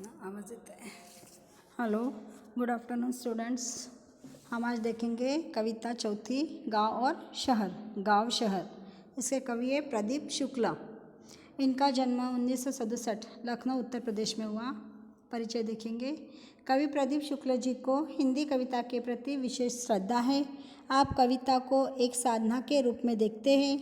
आवाज़ देता है। Hello, good afternoon students. हम आज देखेंगे कविता चौथी, गांव और शहर। गांव शहर, इसके कवि है प्रदीप शुक्ला। इनका जन्म 1967 लखनऊ उत्तर प्रदेश में हुआ। परिचय देखेंगे। कवि प्रदीप शुक्ला जी को हिंदी कविता के प्रति विशेष श्रद्धा है। आप कविता को एक साधना के रूप में देखते हैं।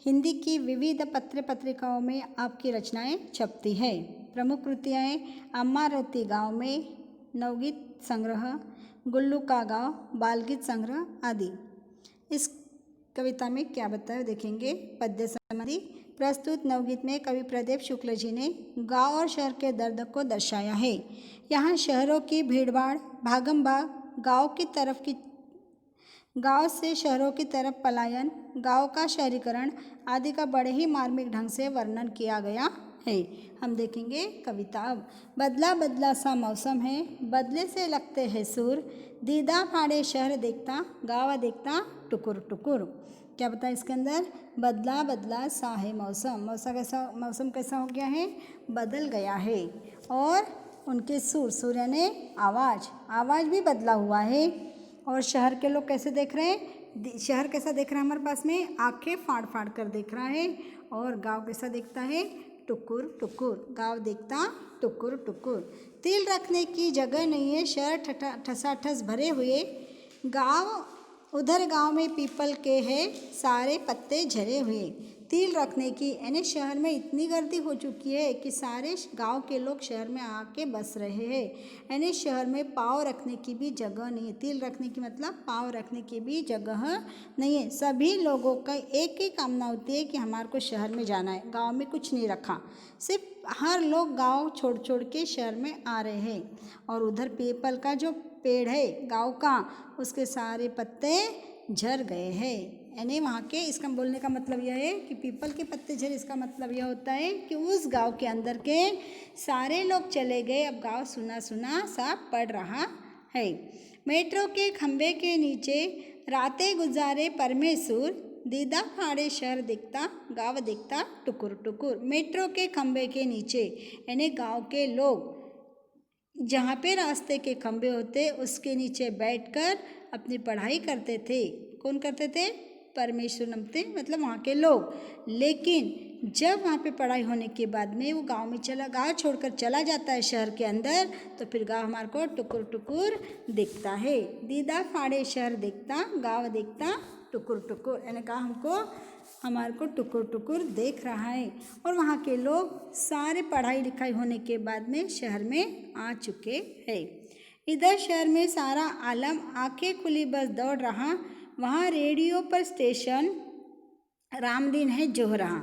हिंदी की विविध पत्र पत्रिकाओं में आपकी रचनाएं छपती हैं। प्रमुख कृतियाँ हैं अम्मा रहती गाँव में, नवगीत संग्रह, गुल्लू का गाँव, बालगीत संग्रह आदि। इस कविता में क्या बताया देखेंगे। पद्य समाधि। प्रस्तुत नवगीत में कवि प्रदीप शुक्ला जी ने गाँव और शहर के दर्द को दर्शाया है। यहाँ शहरों की भीड़भाड़, भागम भाग, गांव से शहरों की तरफ पलायन, गांव का शहरीकरण आदि का बड़े ही मार्मिक ढंग से वर्णन किया गया है। हम देखेंगे कविता। अब बदला बदला सा मौसम है, बदले से लगते हैं सुर, दीदा फाड़े शहर देखता, गाँव देखता टुकुर टुकुर। क्या बताया इसके अंदर। बदला बदला सा है मौसम, मौसम कैसा हो गया है, बदल गया है। और उनके सुर यानी आवाज़ भी बदला हुआ है। और शहर के लोग कैसे देख रहे हैं, शहर कैसा देख रहा है हमारे पास में, आंखें फाड़ फाड़ कर देख रहा है। और गांव कैसा देखता है, टुकुर टुकुर, गांव देखता टुकुर टुकुर। तिल रखने की जगह नहीं है, शहर ठसाठस भरे हुए, उधर गांव में पीपल के हैं सारे पत्ते झरे हुए। तिल रखने की यानी शहर में इतनी गर्दी हो चुकी है कि सारे गांव के लोग शहर में आके बस रहे हैं। यानी शहर में पाँव रखने की भी जगह नहीं है। तिल रखने की मतलब पाँव रखने की भी जगह नहीं है। सभी लोगों का एक ही कामना होती है कि हमारे को शहर में जाना है। गांव में कुछ नहीं रखा, सिर्फ हर लोग गांव छोड़ छोड़ के शहर में आ रहे हैं। और उधर पीपल का जो पेड़ है गांव का, उसके सारे पत्ते झड़ गए हैं। यानी वहाँ के, इसका बोलने का मतलब यह है कि पीपल के पत्ते झड़े, इसका मतलब यह होता है कि उस गांव के अंदर के सारे लोग चले गए। अब गांव सुना सुना सा पड़ रहा है। मेट्रो के खंभे के नीचे रातें गुजारे परमेश्वर, दीदा फाड़े शहर दिखता, गाँव दिखता टुकुर टुकुर। मेट्रो के खंभे के नीचे यानी गाँव के लोग जहाँ पे रास्ते के खंभे होते उसके नीचे बैठकर अपनी पढ़ाई करते थे। कौन करते थे, परमेश्वर नमते, मतलब वहाँ के लोग। लेकिन जब वहाँ पे पढ़ाई होने के बाद में वो गांव छोड़कर चला जाता है शहर के अंदर, तो फिर गांव हमारे को टुकुर टुकुर दिखता है। दीदा फाड़े शहर देखता, गाँव देखता टुकुर टुकुर, यानी कहा हमको हमारे को टुकुर टुकुर देख रहा है। और वहाँ के लोग सारे पढ़ाई लिखाई होने के बाद में शहर में आ चुके हैं। इधर शहर में सारा आलम आंखें खुली बस दौड़ रहा, वहाँ रेडियो पर स्टेशन रामदीन है जो रहा,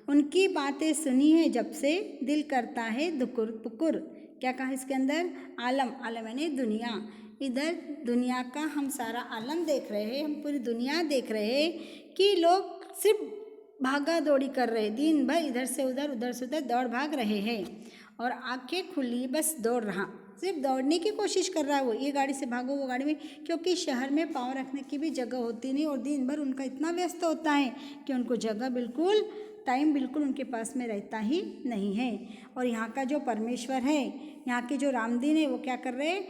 उनकी बातें सुनी है जब से दिल करता है दुकुर पुकुर। क्या कहा इसके अंदर, आलम यानी दुनिया। इधर दुनिया का हम सारा आलम देख रहे हैं, हम पूरी दुनिया देख रहे हैं कि लोग सिर्फ भागा दौड़ी कर रहे, दिन भर इधर से उधर दौड़ भाग रहे हैं। और आंखें खुली बस दौड़ रहा, सिर्फ दौड़ने की कोशिश कर रहा है वो, ये गाड़ी से भागो वो गाड़ी में, क्योंकि शहर में पाँव रखने की भी जगह होती नहीं। और दिन भर उनका इतना व्यस्त होता है कि उनको टाइम बिल्कुल उनके पास में रहता ही नहीं है। और यहाँ का जो परमेश्वर है, यहाँ के जो रामदीन है, वो क्या कर रहे हैं,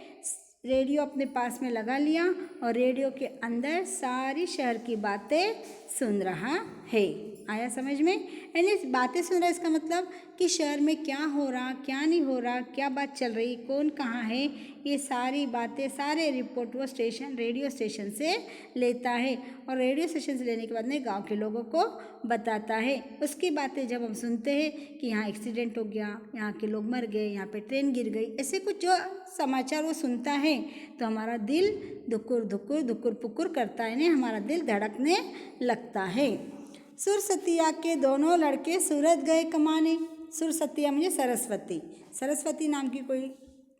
रेडियो अपने पास में लगा लिया और रेडियो के अंदर सारी शहर की बातें सुन रहा है। आया समझ में, यानी बातें सुन रहा है इसका मतलब कि शहर में क्या हो रहा, क्या नहीं हो रहा, क्या बात चल रही, कौन कहाँ है, ये सारी बातें, सारे रिपोर्ट वो रेडियो स्टेशन से लेता है। और रेडियो स्टेशन से लेने के बाद में गांव के लोगों को बताता है। उसकी बातें जब हम सुनते हैं कि यहाँ एक्सीडेंट हो गया, यहाँ के लोग मर गए, यहाँ पे ट्रेन गिर गई, ऐसे कुछ जो समाचार वो सुनता है, तो हमारा दिल धुकुर धुकुर धुकुर पुकुर करता है, नहीं हमारा दिल धड़कने लगता है। सुरसतिया के दोनों लड़के सूरत गए कमाने। सुरसतिया मुझे सरस्वती नाम की कोई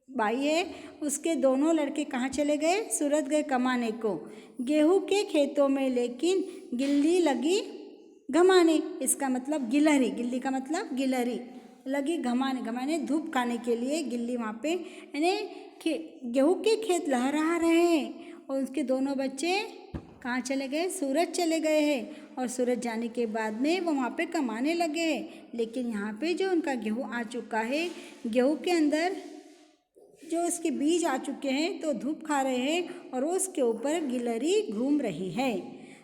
बाई है, उसके दोनों लड़के कहाँ चले गए, सूरत गए कमाने को। गेहूं के खेतों में लेकिन गिल्ली लगी घमाने, इसका मतलब गिलहरी, गिल्ली का मतलब गिलहरी लगी घमाने धूप खाने के लिए गिल्ली वहाँ पे, यानी गेहूं के खेत लहरा रहे हैं। और उसके दोनों बच्चे कहाँ चले गए, सूरत चले गए हैं। और सूरत जाने के बाद में वो वहाँ पे कमाने लगे हैं। लेकिन यहाँ पे जो उनका गेहूँ आ चुका है, गेहूँ के अंदर जो उसके बीज आ चुके हैं तो धूप खा रहे हैं और उसके ऊपर गिलहरी घूम रही है।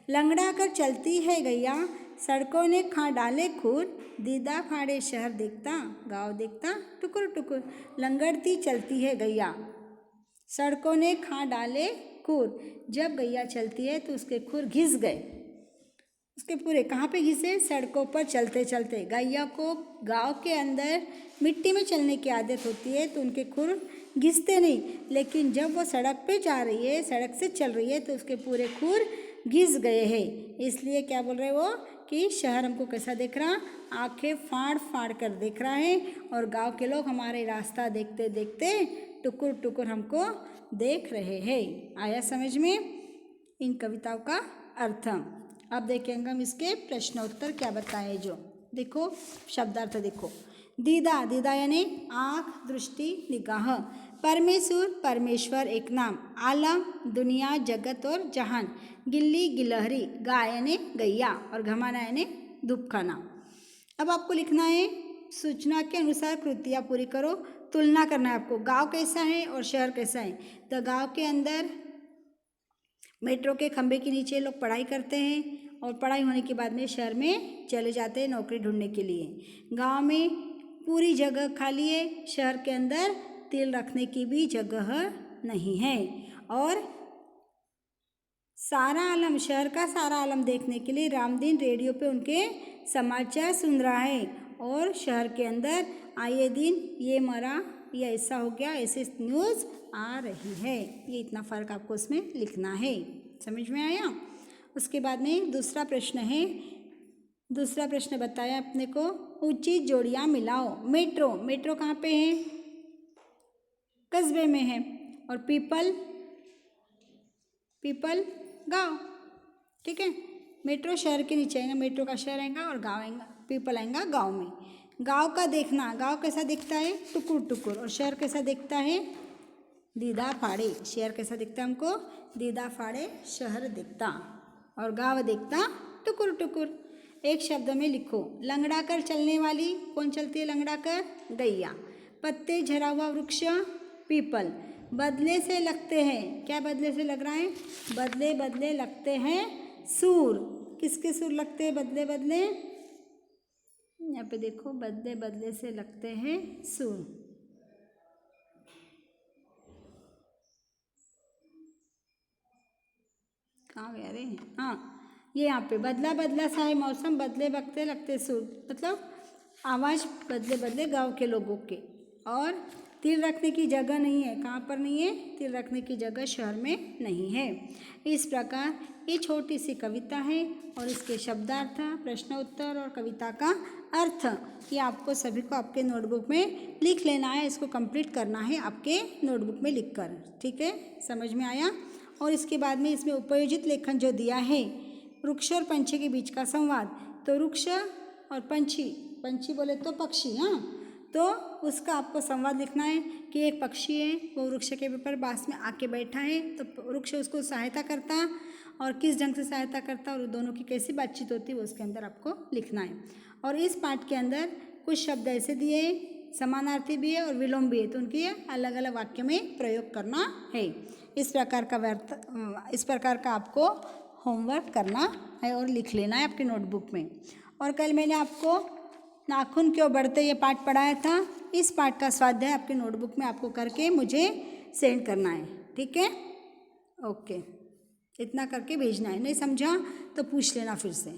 लंगड़ा कर चलती है गैया, सड़कों ने खा डाले खूर, दीदा फाड़े शहर देखता, गाँव देखता टुकुर टुकुर। लंगड़ती चलती है गैया, सड़कों ने खा डाले खूर। जब गैया चलती है तो उसके खुर घिस गए। उसके पूरे कहाँ पे घिसे? सड़कों पर चलते चलते। गैया को गांव के अंदर मिट्टी में चलने की आदत होती है तो उनके खुर घिसते नहीं, लेकिन जब वो सड़क पे जा रही है, सड़क से चल रही है, तो उसके पूरे खुर घिस गए हैं। इसलिए क्या बोल रहे वो कि शहर हमको कैसा देख रहा? आंखें फाड़ फाड़ कर देख रहा है और गांव के लोग हमारे रास्ता देखते देखते टुकुर टुकुर हमको देख रहे हैं। आया समझ में इन कविताओं का अर्थ? अब देखेंगे हम इसके प्रश्न उत्तर क्या बताए। जो देखो शब्दार्थ देखो। दीदा, दीदा यानी आँख, दृष्टि, निगाह। परमेश्वर, परमेश्वर एक नाम। आलम, दुनिया, जगत और जहान। गिल्ली, गिलहरी। गाय यानी गैया और घमाना यानी धूप खाना। अब आपको लिखना है सूचना के अनुसार कृतियाँ पूरी करो। तुलना करना है आपको, गांव कैसा है और शहर कैसा है। तो गांव के अंदर मेट्रो के खंभे के नीचे लोग पढ़ाई करते हैं और पढ़ाई होने के बाद में शहर में चले जाते हैं नौकरी ढूंढने के लिए। गांव में पूरी जगह खाली है, शहर के अंदर तिल रखने की भी जगह नहीं है। और सारा आलम, शहर का सारा आलम देखने के लिए रामदीन रेडियो पे उनके समाचार सुन रहा है और शहर के अंदर आए दिन ये मरा, ये ऐसा हो गया, ऐसे न्यूज़ आ रही है। ये इतना फ़र्क आपको उसमें लिखना है। समझ में आया? उसके बाद में दूसरा प्रश्न है। दूसरा प्रश्न बताया अपने को, उचित जोड़ियाँ मिलाओ। मेट्रो, मेट्रो कहाँ पे है? कस्बे में है। और पीपल, पीपल गाँव। ठीक है, मेट्रो शहर के नीचे आएगा, मेट्रो का शहर आएगा और गाँव आएगा, पीपल आएगा गाँव में। गाँव का देखना, गाँव कैसा दिखता है? टुकुर टुकुर। और शहर कैसा दिखता है? दीदा फाड़े। शहर कैसा दिखता है हमको? दीदा फाड़े शहर दिखता और गाँव दिखता टुकुर टुकुर। एक शब्द में लिखो। लंगड़ा कर चलने वाली, कौन चलती है लंगड़ा कर? गैया। पत्ते झरा हुआ वृक्ष, पीपल। बदले से लगते हैं, क्या बदले से लग रहा है? बदले बदले लगते हैं सूर। किसके सूर लगते हैं बदले बदले? यहाँ पे देखो, बदले बदले से लगते हैं सूर। कहाँ गया रे? हाँ, ये यहाँ पे बदला बदला सा है मौसम, बदले बदले लगते सूर, मतलब आवाज़ बदले बदले गांव के लोगों के। और तिल रखने की जगह नहीं है। कहाँ पर नहीं है? तिल रखने की जगह शहर में नहीं है। इस प्रकार ये छोटी सी कविता है और इसके शब्दार्थ, प्रश्न उत्तर और कविता का अर्थ ये आपको सभी को आपके नोटबुक में लिख लेना है। इसको कंप्लीट करना है आपके नोटबुक में लिखकर। ठीक है, समझ में आया? और इसके बाद में इसमें उपयोजित लेखन जो दिया है, वृक्ष और पंछी के बीच का संवाद। तो वृक्ष और पंछी, पंछी बोले तो पक्षी, हाँ, तो उसका आपको संवाद लिखना है कि एक पक्षी है, वो वृक्ष के ऊपर पास में आके बैठा है, तो वृक्ष उसको सहायता करता और किस ढंग से सहायता करता और दोनों की कैसी बातचीत होती है वो उसके अंदर आपको लिखना है। और इस पाठ के अंदर कुछ शब्द ऐसे दिए हैं, समानार्थी भी है और विलोम भी है, तो उनकी अलग अलग वाक्य में प्रयोग करना है। इस प्रकार का आपको होमवर्क करना है और लिख लेना है आपके नोटबुक में। और कल मैंने आपको नाखून क्यों बढ़ते ये पाठ पढ़ाया था। इस पाठ का स्वाध्याय आपके नोटबुक में आपको करके मुझे सेंड करना है। ठीक है, ओके, इतना करके भेजना है। नहीं समझा तो पूछ लेना फिर से।